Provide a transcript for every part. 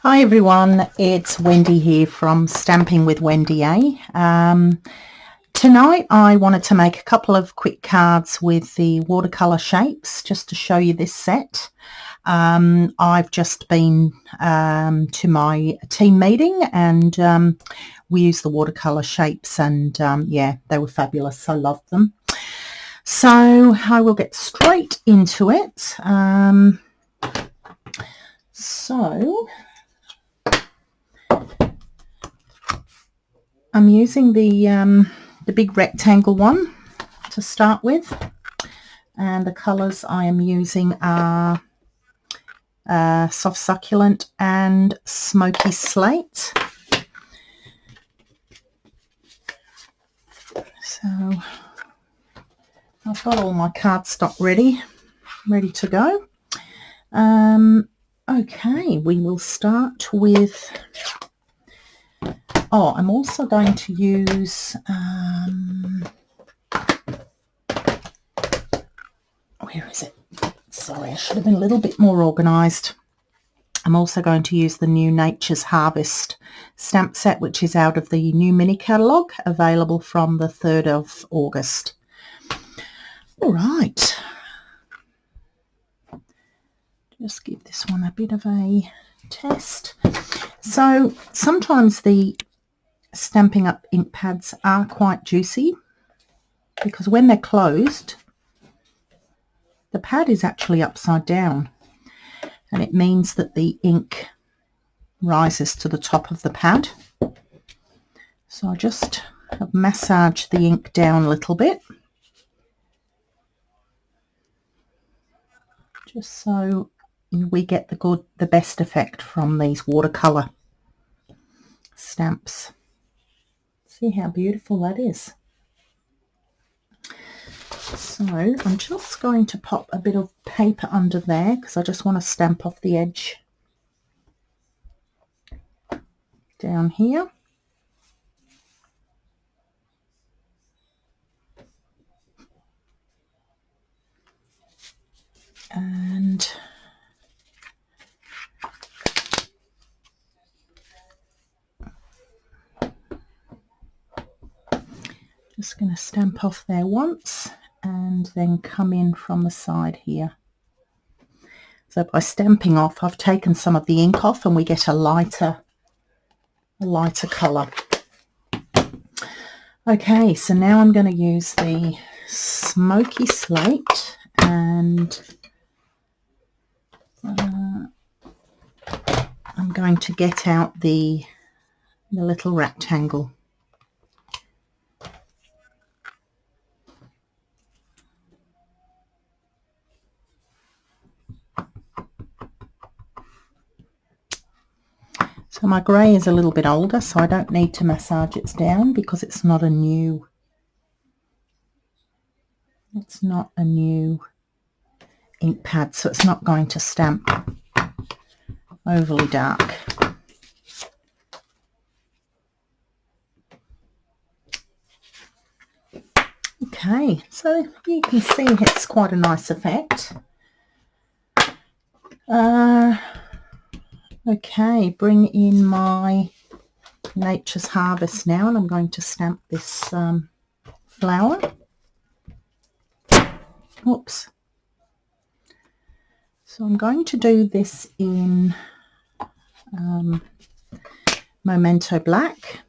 Hi everyone, it's Wendy here from Stamping with Wendy A. Tonight I wanted to make a couple of quick cards with the Watercolor Shapes just to show you this set. I've just been to my team meeting and we used the Watercolor Shapes and yeah, they were fabulous. I loved them. So I will get straight into it. So I'm using the big rectangle one to start with, and the colours I am using are soft succulent and smoky slate. So I've got all my cardstock ready to go. Okay, we will start with, I'm also going to use, where is it? Sorry, I should have been a little bit more organised. I'm also going to use the new Nature's Harvest stamp set, which is out of the new Mini Catalogue, available from the 3rd of August. All right. Just give this one a bit of a test. So sometimes the Stampin' Up ink pads are quite juicy because when they're closed, the pad is actually upside down, and it means that the ink rises to the top of the pad. So I just have massaged the ink down a little bit, just so we get the best effect from these watercolor stamps. See how beautiful that is. So I'm just going to pop a bit of paper under there because I just want to stamp off the edge down here. And just going to stamp off there once and then come in from the side here. So by stamping off, I've taken some of the ink off and we get a lighter colour. Okay, so now I'm going to use the smoky slate and I'm going to get out the little rectangle. So my grey is a little bit older, so I don't need to massage it down because it's not a new ink pad, so it's not going to stamp overly dark. Okay, so you can see it's quite a nice effect. Okay, bring in my Nature's Harvest now, and I'm going to stamp this flower. Oops. So I'm going to do this in Memento Black.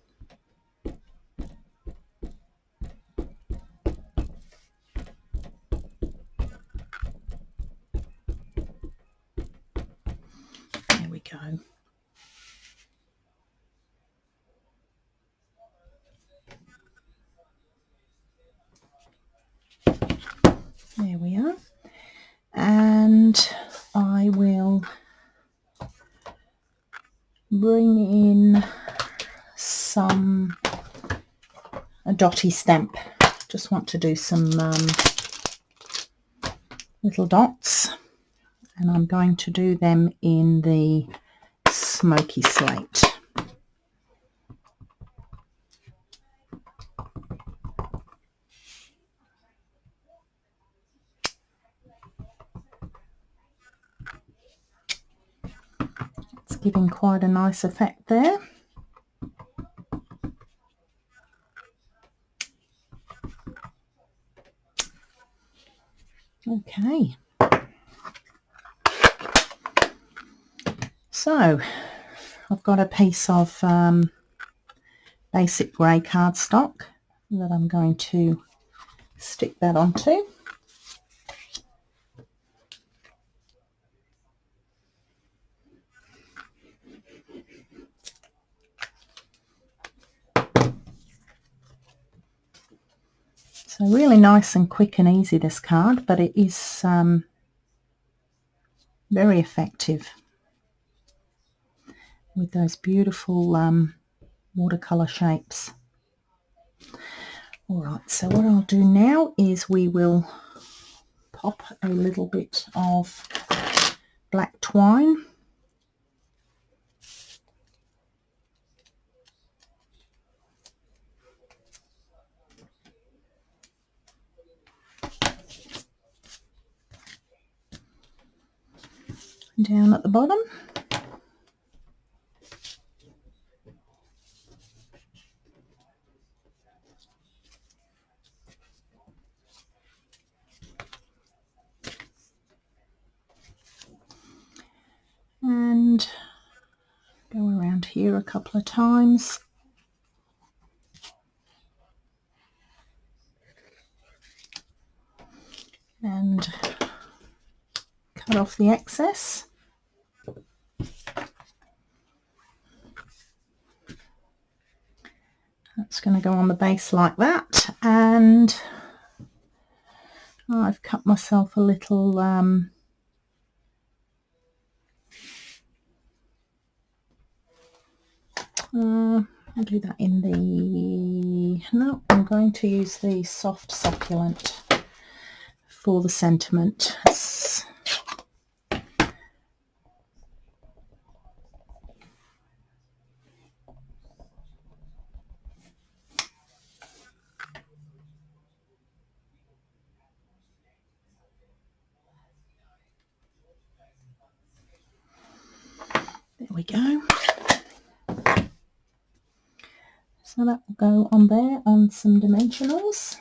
There we go. There we are. And I will bring in a dotty stamp. Just want to do some little dots, and I'm going to do them in the smoky slate. giving quite a nice effect there. Okay, so I've got a piece of basic grey cardstock that I'm going to stick that onto. So really nice and quick and easy, this card, but it is very effective with those beautiful watercolor shapes. Alright, so what I'll do now is we will pop a little bit of black twine down at the bottom. And go around here a couple of times. And cut off the excess. That's going to go on the base like that, and I've cut myself a little I'll do that in the, no, I'm going to use the soft succulent for the sentiment. There we go. So that will go on there on some dimensionals.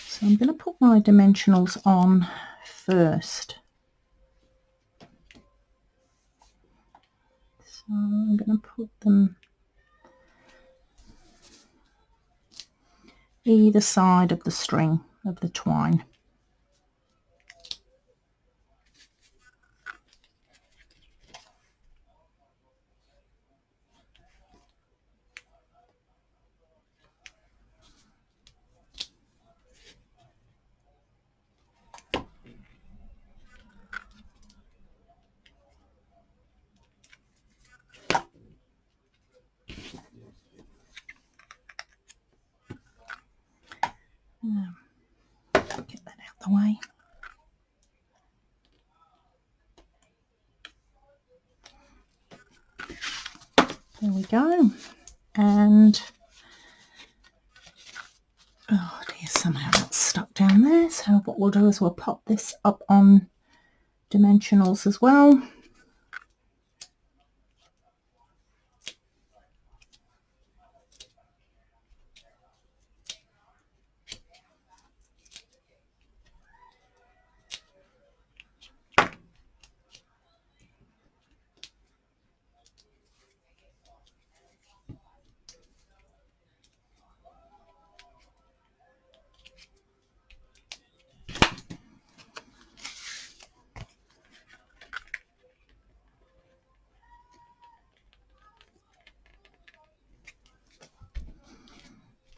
So I'm going to put my dimensionals on first. So I'm going to put them either side of the string of the twine. Get that out the way. There we go. And oh dear, somehow that's stuck down there. So what we'll do is we'll pop this up on dimensionals as well.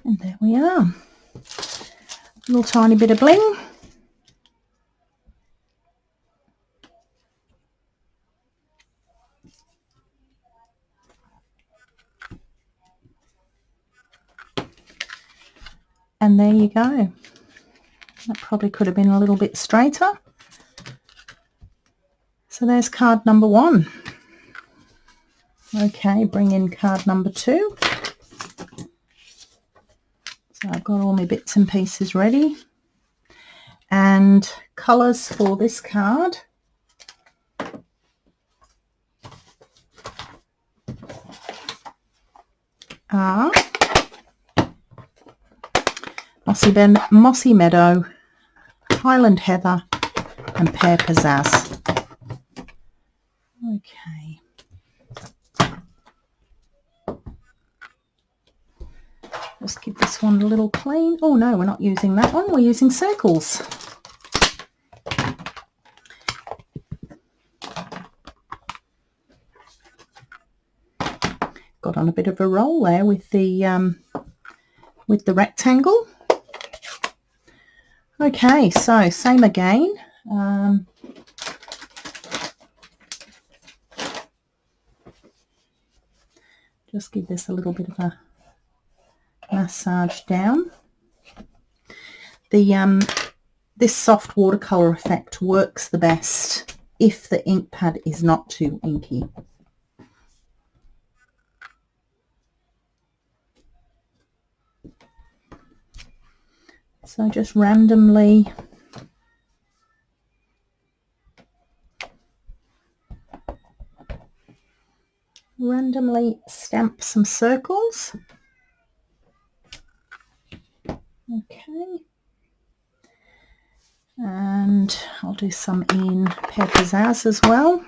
And there we are. A little tiny bit of bling. And there you go. That probably could have been a little bit straighter. So there's card number 1. Okay, bring in card number 2. So I've got all my bits and pieces ready. And colours for this card are Mossy Meadow, Highland Heather and Pear Pizzazz. Okay. Just give this one a little clean. Oh no, we're not using that one, we're using circles. Got on a bit of a roll there with the rectangle. Okay, so same again. Just give this a little bit of a massage down. This soft watercolor effect works the best if the ink pad is not too inky. So just randomly stamp some circles. Okay. And I'll do some in Pear Pizzazz as well.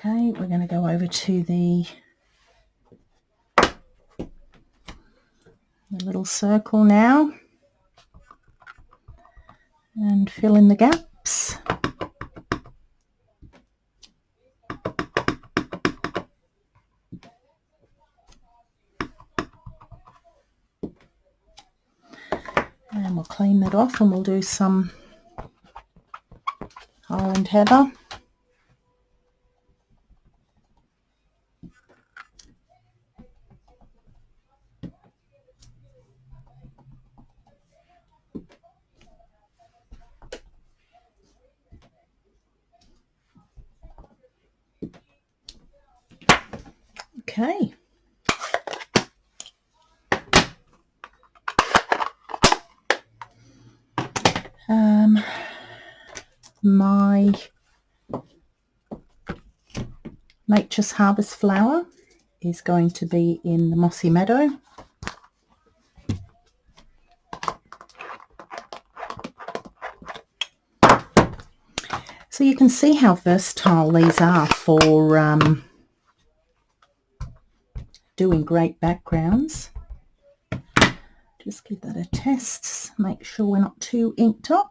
Okay, we're going to go over to the little circle now and fill in the gaps. And we'll clean that off and we'll do some Highland Heather. Okay. My Nature's Harvest flower is going to be in the Mossy Meadow. So you can see how versatile these are for doing great backgrounds. Just give that a test, make sure we're not too inked up.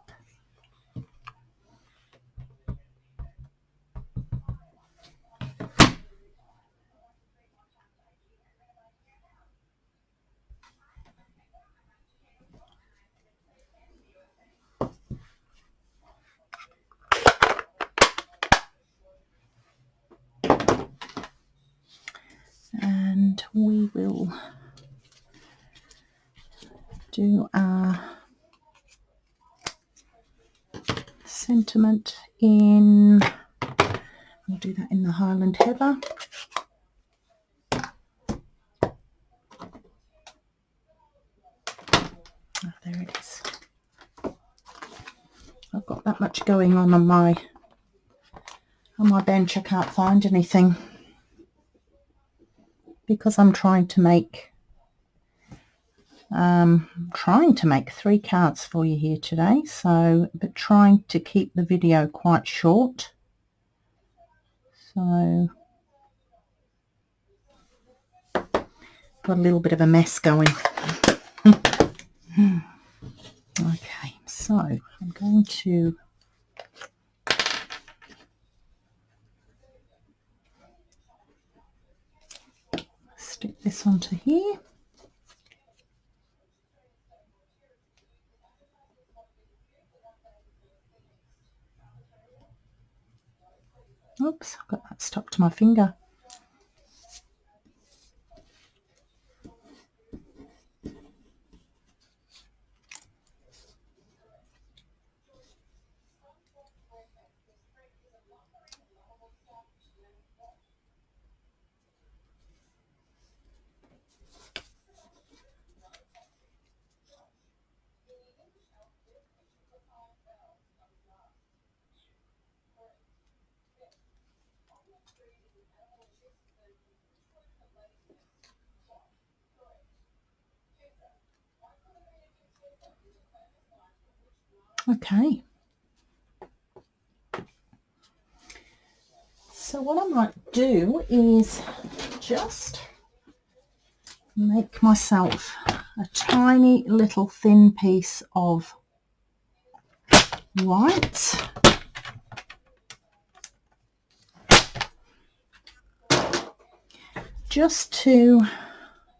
And we will do our sentiment in, we'll do that in the Highland Heather. Oh, there it is. I've got that much going on my bench, I can't find anything because I'm trying to make 3 cards for you here today, but trying to keep the video quite short. So got a little bit of a mess going. Okay, so I'm going to stick this onto here. Oops, I've got that stuck to my finger. Okay. So what I might do is just make myself a tiny little thin piece of white. Just to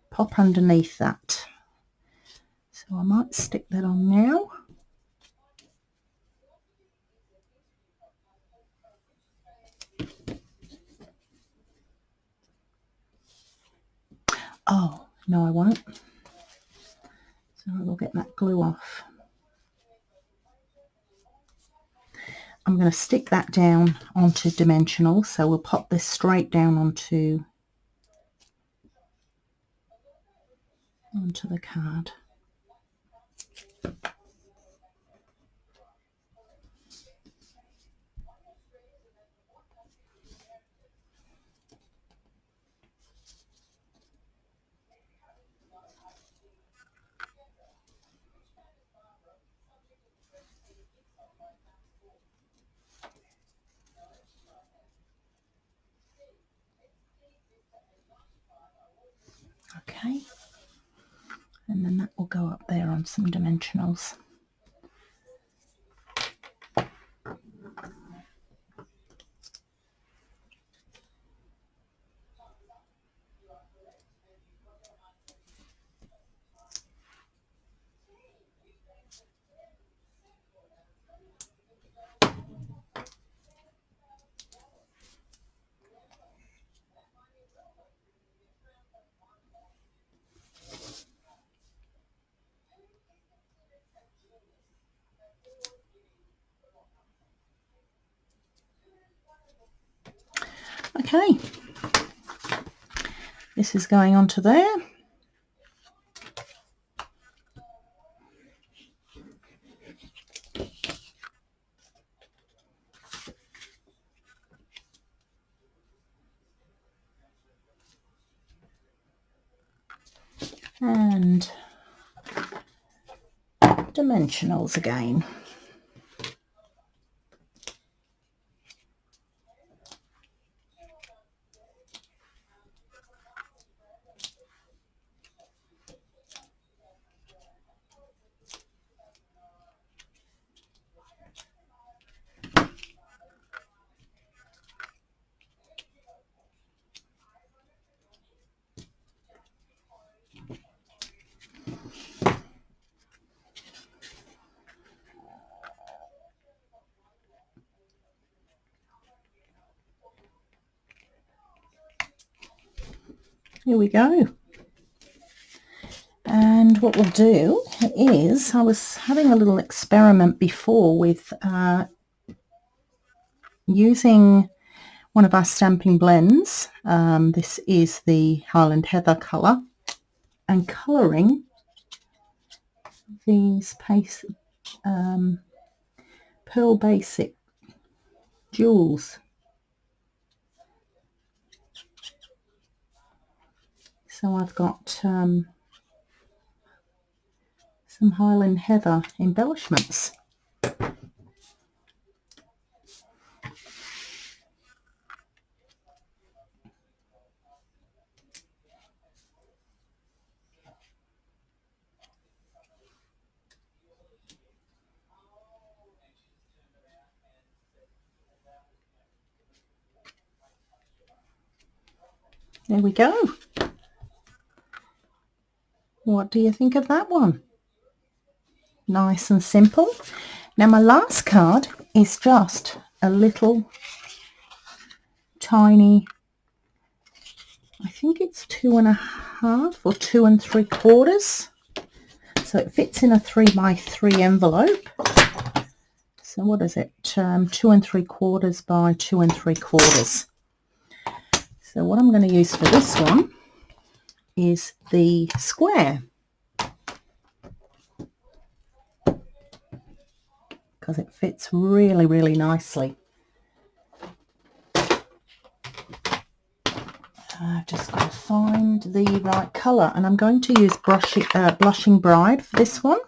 pop underneath that. So I might stick that on now. Oh, no, I won't. So I will get that glue off. I'm going to stick that down onto dimensional. So we'll pop this straight down onto the card. Okay, and then that will go up there on some dimensionals. Okay, this is going onto there. And dimensionals again. Here we go. And what we'll do is, I was having a little experiment before with using one of our stamping blends. This is the Highland Heather colour, and colouring these Pearl Basic jewels. So I've got some Highland Heather embellishments. There we go. What do you think of that one? Nice and simple. Now my last card is just a little tiny, I think it's 2.5 or 2 3/4. So it fits in a 3x3 envelope. So what is it? 2 3/4 by 2 3/4. So what I'm going to use for this one is the square, because it fits really, really nicely. I've just got to find the right colour, and I'm going to use Blushing Bride for this one.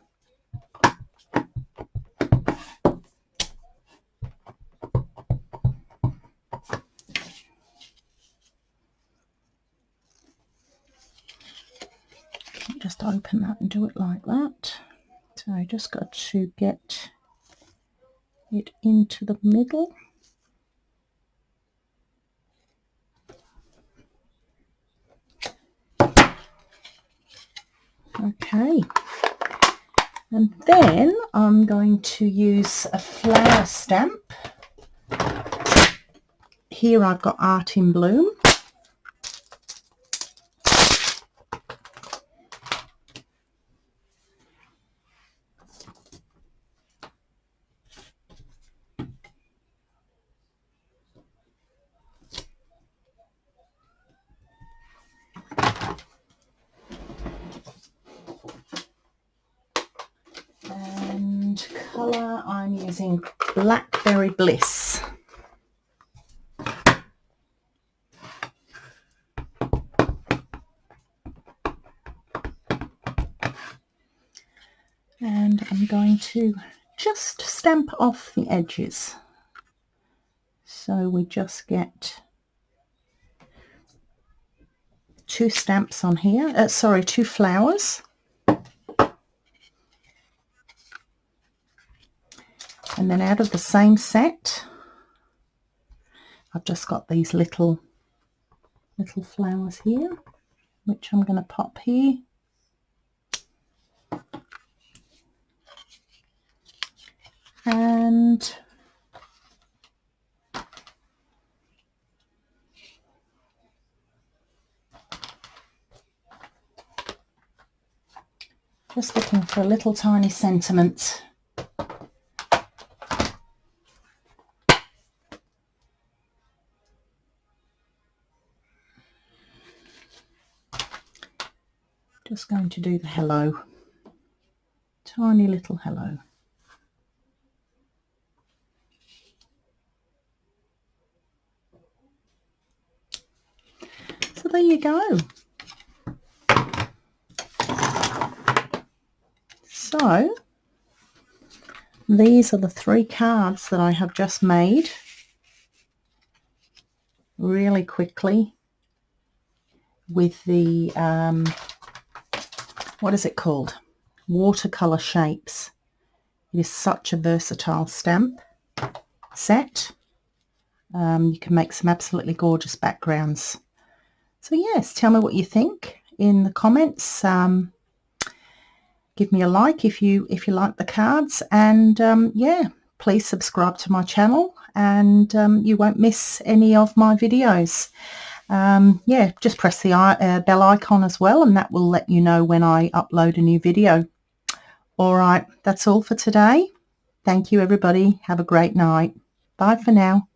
Just open that and do it like that. So I just got to get it into the middle. Okay, and then I'm going to use a flower stamp. Here I've got Art in Bloom. And colour, I'm using Blackberry Bliss. And I'm going to just stamp off the edges. So we just get 2 stamps on here, 2 flowers. And then out of the same set, I've just got these little flowers here, which I'm going to pop here. And just looking for a little tiny sentiment. Just going to do the hello, tiny little hello. So there you go. So these are the 3 cards that I have just made really quickly with the what is it called? Watercolor Shapes. It is such a versatile stamp set. You can make some absolutely gorgeous backgrounds. So yes, tell me what you think in the comments. Give me a like if you like the cards, and yeah, please subscribe to my channel, and you won't miss any of my videos. Yeah, just press the bell icon as well, and that will let you know when I upload a new video. All right, that's all for today. Thank you, everybody. Have a great night. Bye for now.